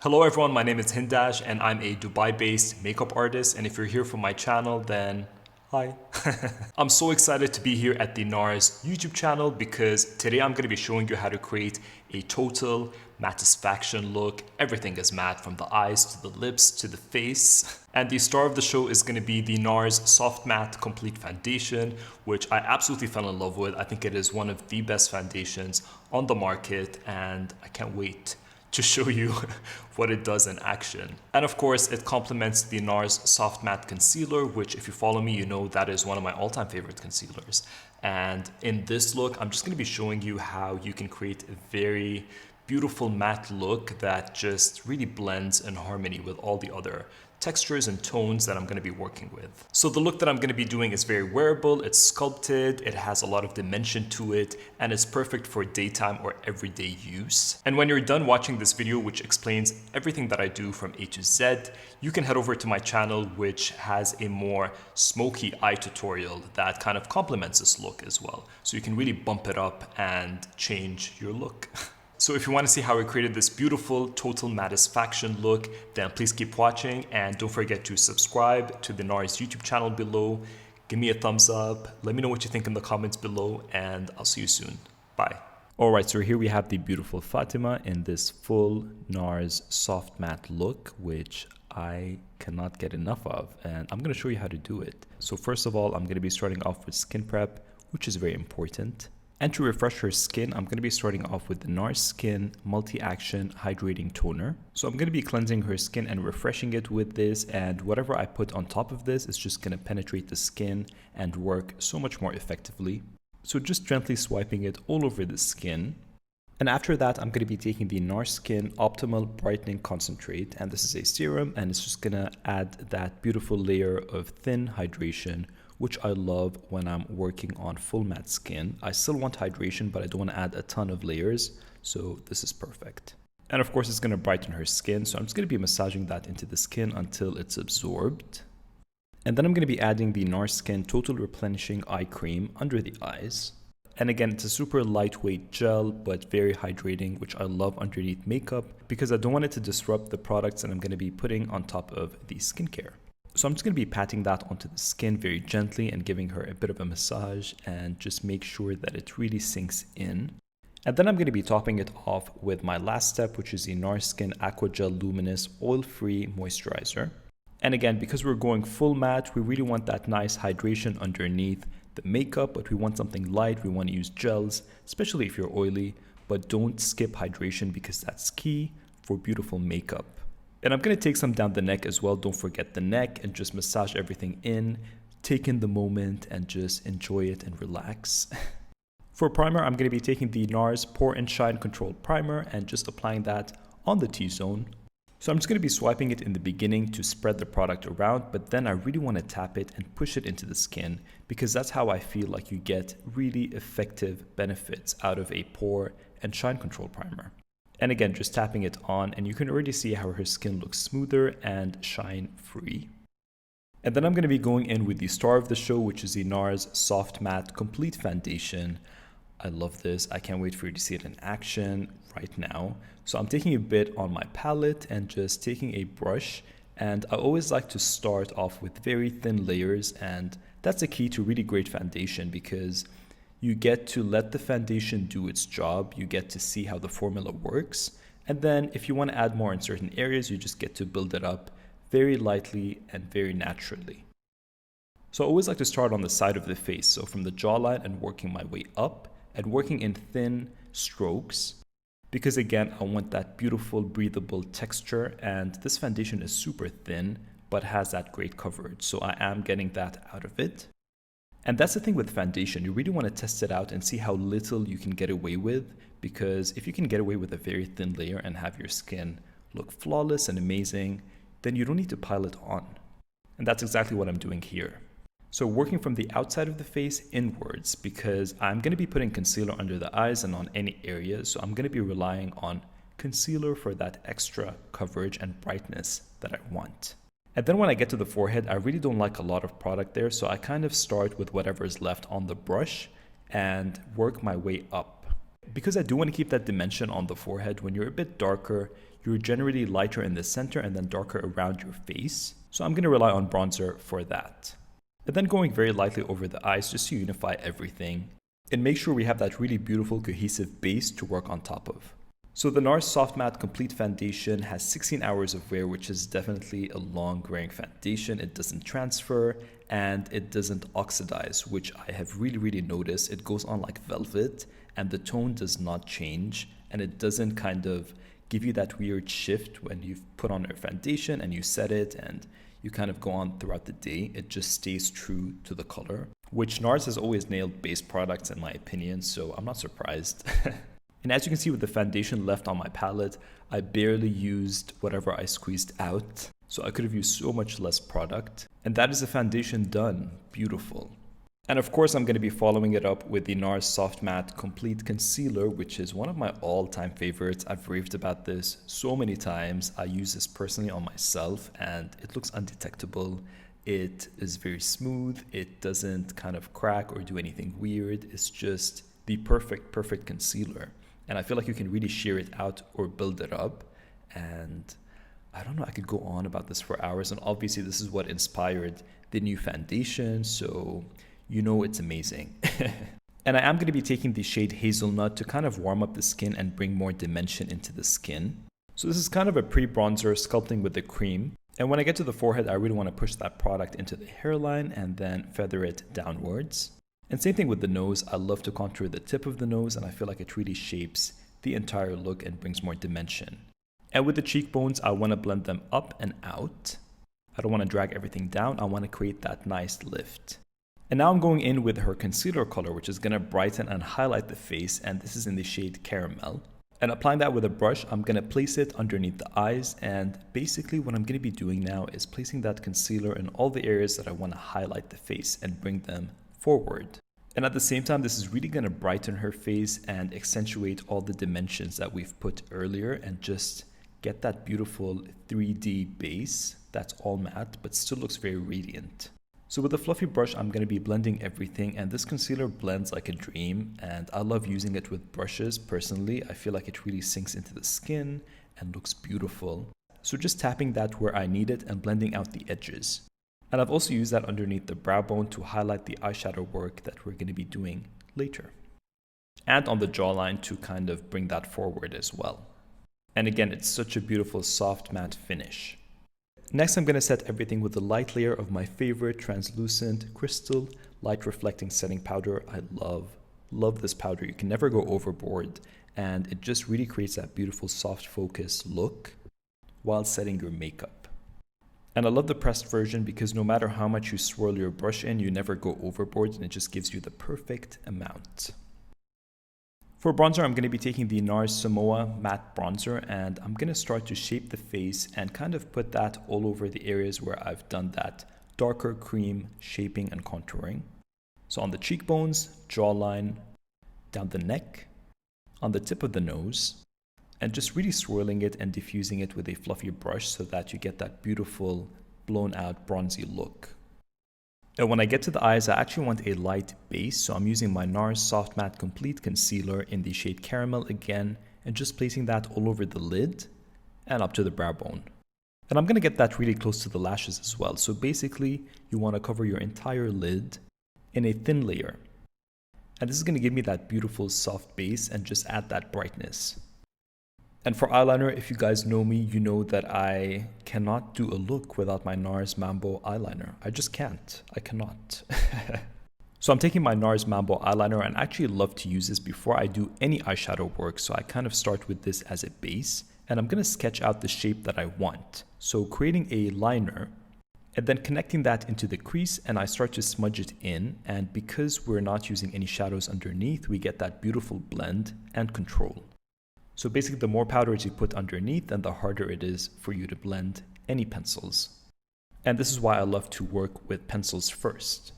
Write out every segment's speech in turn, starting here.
Hello everyone, my name is Hindash and I'm a Dubai-based makeup artist, and if you're here for my channel, then hi. I'm so excited to be here at the NARS YouTube channel because today I'm going to be showing you how to create a total Mattisfaction look. Everything is matte, from the eyes to the lips to the face. And the star of the show is going to be the NARS Soft Matte Complete Foundation, which I absolutely fell in love with. I think it is one of the best foundations on the market and I can't wait to show you what it does in action. And of course, it complements the NARS Soft Matte Concealer, which if you follow me, you know that is one of my all-time favorite concealers. And in this look, I'm just gonna be showing you how you can create a very beautiful matte look that just really blends in harmony with all the other textures and tones that I'm going to be working with. So the look that I'm going to be doing is very wearable, it's sculpted, it has a lot of dimension to it, and it's perfect for daytime or everyday use. And when you're done watching this video, which explains everything that I do from A to Z, you can head over to my channel, which has a more smoky eye tutorial that kind of complements this look as well. So you can really bump it up and change your look. So if you want to see how I created this beautiful total Mattisfaction look, then please keep watching and don't forget to subscribe to the NARS YouTube channel below. Give me a thumbs up, let me know what you think in the comments below, and I'll see you soon. Bye. Alright, so here we have the beautiful Fatima in this full NARS soft matte look, which I cannot get enough of, and I'm going to show you how to do it. So first of all, I'm going to be starting off with skin prep, which is very important. And to refresh her skin, I'm going to be starting off with the NARSskin Multi-Action Hydrating Toner. So I'm going to be cleansing her skin and refreshing it with this, and whatever I put on top of this is just going to penetrate the skin and work so much more effectively. So just gently swiping it all over the skin. And after that, I'm going to be taking the NARSskin Optimal Brightening Concentrate, and this is a serum, and it's just going to add that beautiful layer of thin hydration, which I love when I'm working on full matte skin. I still want hydration, but I don't want to add a ton of layers, so this is perfect. And of course, it's going to brighten her skin, so I'm just going to be massaging that into the skin until it's absorbed. And then I'm going to be adding the NARSskin Total Replenishing Eye Cream under the eyes. And again, it's a super lightweight gel, but very hydrating, which I love underneath makeup because I don't want it to disrupt the products that I'm going to be putting on top of the skincare. So I'm just going to be patting that onto the skin very gently and giving her a bit of a massage and just make sure that it really sinks in. And then I'm going to be topping it off with my last step, which is the NARSskin Aqua Gel Luminous Oil-Free Moisturizer. And again, because we're going full matte, we really want that nice hydration underneath the makeup, but we want something light. We want to use gels, especially if you're oily, but don't skip hydration because that's key for beautiful makeup. And I'm going to take some down the neck as well. Don't forget the neck, and just massage everything in, take in the moment and just enjoy it and relax. For primer, I'm going to be taking the NARS Pore and Shine Control Primer and just applying that on the T-zone. So I'm just going to be swiping it in the beginning to spread the product around, but then I really want to tap it and push it into the skin because that's how I feel like you get really effective benefits out of a Pore and Shine Control Primer. And again, just tapping it on, and you can already see how her skin looks smoother and shine free. And then I'm going to be going in with the star of the show, which is the NARS Soft Matte Complete Foundation. I love this. I can't wait for you to see it in action right now. So I'm taking a bit on my palette and just taking a brush. And I always like to start off with very thin layers, and that's the key to really great foundation because you get to let the foundation do its job, you get to see how the formula works, and then if you want to add more in certain areas, you just get to build it up very lightly and very naturally. So I always like to start on the side of the face, so from the jawline and working my way up and working in thin strokes, because again, I want that beautiful breathable texture, and this foundation is super thin but has that great coverage, so I am getting that out of it. And that's the thing with foundation, you really want to test it out and see how little you can get away with, because if you can get away with a very thin layer and have your skin look flawless and amazing, then you don't need to pile it on. And that's exactly what I'm doing here. So working from the outside of the face inwards, because I'm going to be putting concealer under the eyes and on any areas, so I'm going to be relying on concealer for that extra coverage and brightness that I want. And then when I get to the forehead, I really don't like a lot of product there, so I kind of start with whatever is left on the brush and work my way up. Because I do want to keep that dimension on the forehead, when you're a bit darker, you're generally lighter in the center and then darker around your face. So I'm going to rely on bronzer for that. And then going very lightly over the eyes just to unify everything and make sure we have that really beautiful cohesive base to work on top of. So the NARS Soft Matte Complete Foundation has 16 hours of wear, which is definitely a long wearing foundation. It doesn't transfer and it doesn't oxidize, which I have really noticed. It goes on like velvet and the tone does not change, and it doesn't kind of give you that weird shift when you've put on a foundation and you set it and you kind of go on throughout the day. It just stays true to the color, which NARS has always nailed base products in my opinion, so I'm not surprised. And as you can see with the foundation left on my palette, I barely used whatever I squeezed out, so I could have used so much less product. And that is the foundation done. Beautiful. And of course, I'm going to be following it up with the NARS Soft Matte Complete Concealer, which is one of my all-time favorites. I've raved about this so many times. I use this personally on myself and it looks undetectable. It is very smooth. It doesn't kind of crack or do anything weird. It's just the perfect concealer. And I feel like you can really sheer it out or build it up. And I don't know, I could go on about this for hours. And obviously this is what inspired the new foundation. So you know it's amazing. And I am going to be taking the shade Hazelnut to kind of warm up the skin and bring more dimension into the skin. So this is kind of a pre-bronzer sculpting with the cream. And when I get to the forehead, I really want to push that product into the hairline and then feather it downwards. And same thing with the nose. I love to contour the tip of the nose and I feel like it really shapes the entire look and brings more dimension. And with the cheekbones, I want to blend them up and out. I don't want to drag everything down. I want to create that nice lift. And now I'm going in with her concealer color, which is going to brighten and highlight the face. And this is in the shade Caramel. And applying that with a brush, I'm going to place it underneath the eyes. And basically what I'm going to be doing now is placing that concealer in all the areas that I want to highlight the face and bring them forward. And at the same time, this is really going to brighten her face and accentuate all the dimensions that we've put earlier and just get that beautiful 3D base that's all matte but still looks very radiant. So with a fluffy brush, I'm going to be blending everything, and this concealer blends like a dream, and I love using it with brushes personally. I feel like it really sinks into the skin and looks beautiful. So just tapping that where I need it and blending out the edges. And I've also used that underneath the brow bone to highlight the eyeshadow work that we're going to be doing later. And on the jawline to kind of bring that forward as well. And again, it's such a beautiful soft matte finish. Next, I'm going to set everything with a light layer of my favorite translucent crystal light reflecting setting powder. I love this powder. You can never go overboard, and it just really creates that beautiful soft focus look while setting your makeup. And I love the pressed version because no matter how much you swirl your brush in, you never go overboard, and it just gives you the perfect amount. For bronzer, I'm going to be taking the NARS Samoa Matte Bronzer, and I'm going to start to shape the face and kind of put that all over the areas where I've done that darker cream shaping and contouring. So on the cheekbones, jawline, down the neck, on the tip of the nose, and just really swirling it and diffusing it with a fluffy brush so that you get that beautiful blown out bronzy look. And when I get to the eyes, I actually want a light base, so I'm using my NARS Soft Matte Complete Concealer in the shade Caramel again, and just placing that all over the lid and up to the brow bone. And I'm going to get that really close to the lashes as well. So basically, you want to cover your entire lid in a thin layer. And this is going to give me that beautiful soft base and just add that brightness. And for eyeliner, if you guys know me, you know that I cannot do a look without my NARS Mambo eyeliner. I just can't. I cannot. So I'm taking my NARS Mambo eyeliner, and I actually love to use this before I do any eyeshadow work. So I kind of start with this as a base, and I'm going to sketch out the shape that I want. So creating a liner, and then connecting that into the crease, and I start to smudge it in. And because we're not using any shadows underneath, we get that beautiful blend and control. So basically, the more powders you put underneath, then the harder it is for you to blend any pencils. And this is why I love to work with pencils first.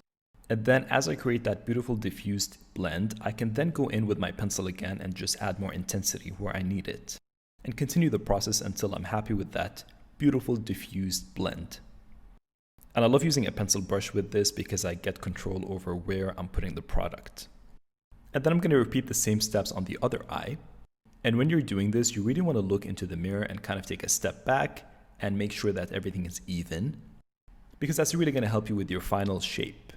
And then as I create that beautiful diffused blend, I can then go in with my pencil again and just add more intensity where I need it. And continue the process until I'm happy with that beautiful diffused blend. And I love using a pencil brush with this because I get control over where I'm putting the product. And then I'm going to repeat the same steps on the other eye. And when you're doing this, you really want to look into the mirror and kind of take a step back and make sure that everything is even, because that's really going to help you with your final shape.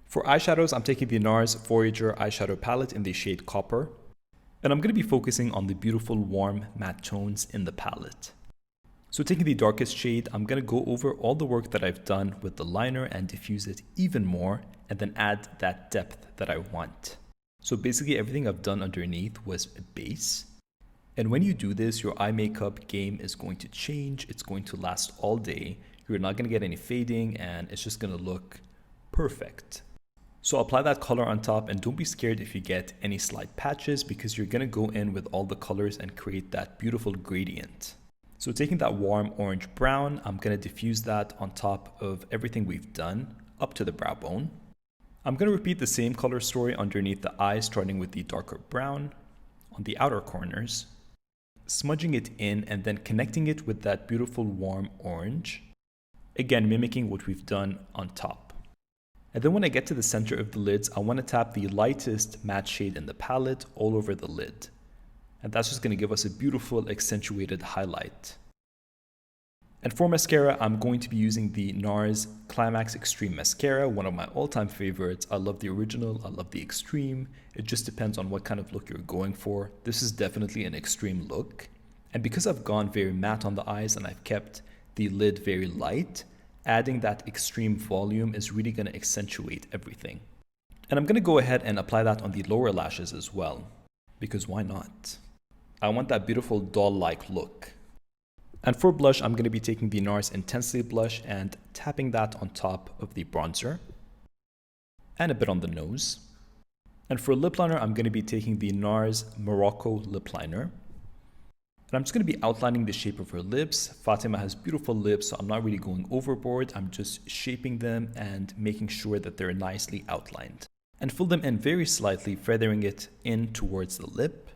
For eyeshadows, I'm taking the NARS Voyageur eyeshadow palette in the shade Copper, and I'm going to be focusing on the beautiful warm matte tones in the palette. So taking the darkest shade, I'm going to go over all the work that I've done with the liner and diffuse it even more, and then add that depth that I want. So basically everything I've done underneath was a base. And when you do this, your eye makeup game is going to change. It's going to last all day. You're not going to get any fading, and it's just going to look perfect. So apply that color on top, and don't be scared if you get any slight patches, because you're going to go in with all the colors and create that beautiful gradient. So taking that warm orange brown, I'm going to diffuse that on top of everything we've done up to the brow bone. I'm going to repeat the same color story underneath the eyes, starting with the darker brown on the outer corners, smudging it in and then connecting it with that beautiful warm orange, again mimicking what we've done on top. And then when I get to the center of the lids, I want to tap the lightest matte shade in the palette all over the lid. And that's just going to give us a beautiful accentuated highlight. And for mascara, I'm going to be using the NARS Climax Extreme Mascara, one of my all-time favorites. I love the original, I love the extreme. It just depends on what kind of look you're going for. This is definitely an extreme look. And because I've gone very matte on the eyes and I've kept the lid very light, adding that extreme volume is really going to accentuate everything. And I'm going to go ahead and apply that on the lower lashes as well, because why not? I want that beautiful doll-like look. And for blush, I'm going to be taking the NARS Intensity Blush and tapping that on top of the bronzer and a bit on the nose. And for lip liner, I'm going to be taking the NARS Morocco lip liner. And I'm just going to be outlining the shape of her lips. Fatima has beautiful lips, so I'm not really going overboard. I'm just shaping them and making sure that they're nicely outlined. And fill them in very slightly, feathering it in towards the lip,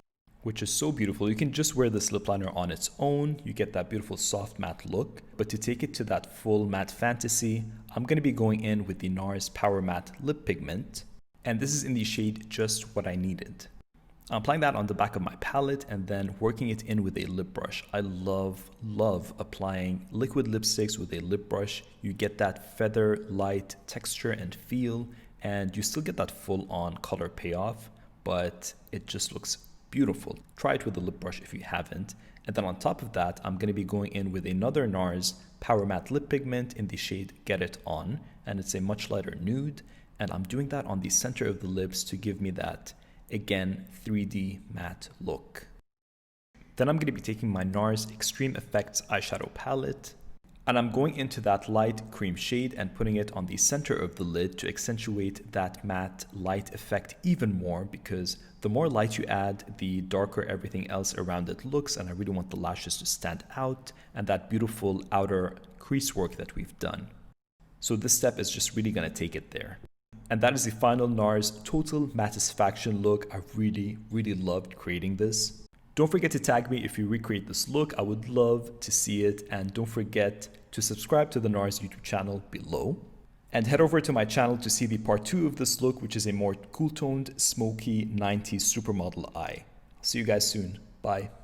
which is so beautiful. You can just wear this lip liner on its own. You get that beautiful soft matte look. But to take it to that full matte fantasy, I'm going to be going in with the NARS Powermatte Lip Pigment. And this is in the shade Just What I Needed. I'm applying that on the back of my palette and then working it in with a lip brush. I love applying liquid lipsticks with a lip brush. You get that feather light texture and feel, and you still get that full-on color payoff, but it just looks beautiful. Try it with a lip brush if you haven't. And then on top of that, I'm going to be going in with another NARS Powermatte Lip Pigment in the shade Get It On, and it's a much lighter nude, and I'm doing that on the center of the lips to give me that, again, 3D matte look. Then I'm going to be taking my NARS Extreme Effects eyeshadow palette, and I'm going into that light cream shade and putting it on the center of the lid to accentuate that matte light effect even more, because the more light you add, the darker everything else around it looks, and I really want the lashes to stand out and that beautiful outer crease work that we've done. So this step is just really going to take it there. And that is the final NARS Total Mattisfaction look. I really loved creating this. Don't forget to tag me if you recreate this look. I would love to see it. And don't forget to subscribe to the NARS YouTube channel below. And head over to my channel to see the part 2 of this look, which is a more cool-toned, smoky 90s supermodel eye. I'll see you guys soon. Bye.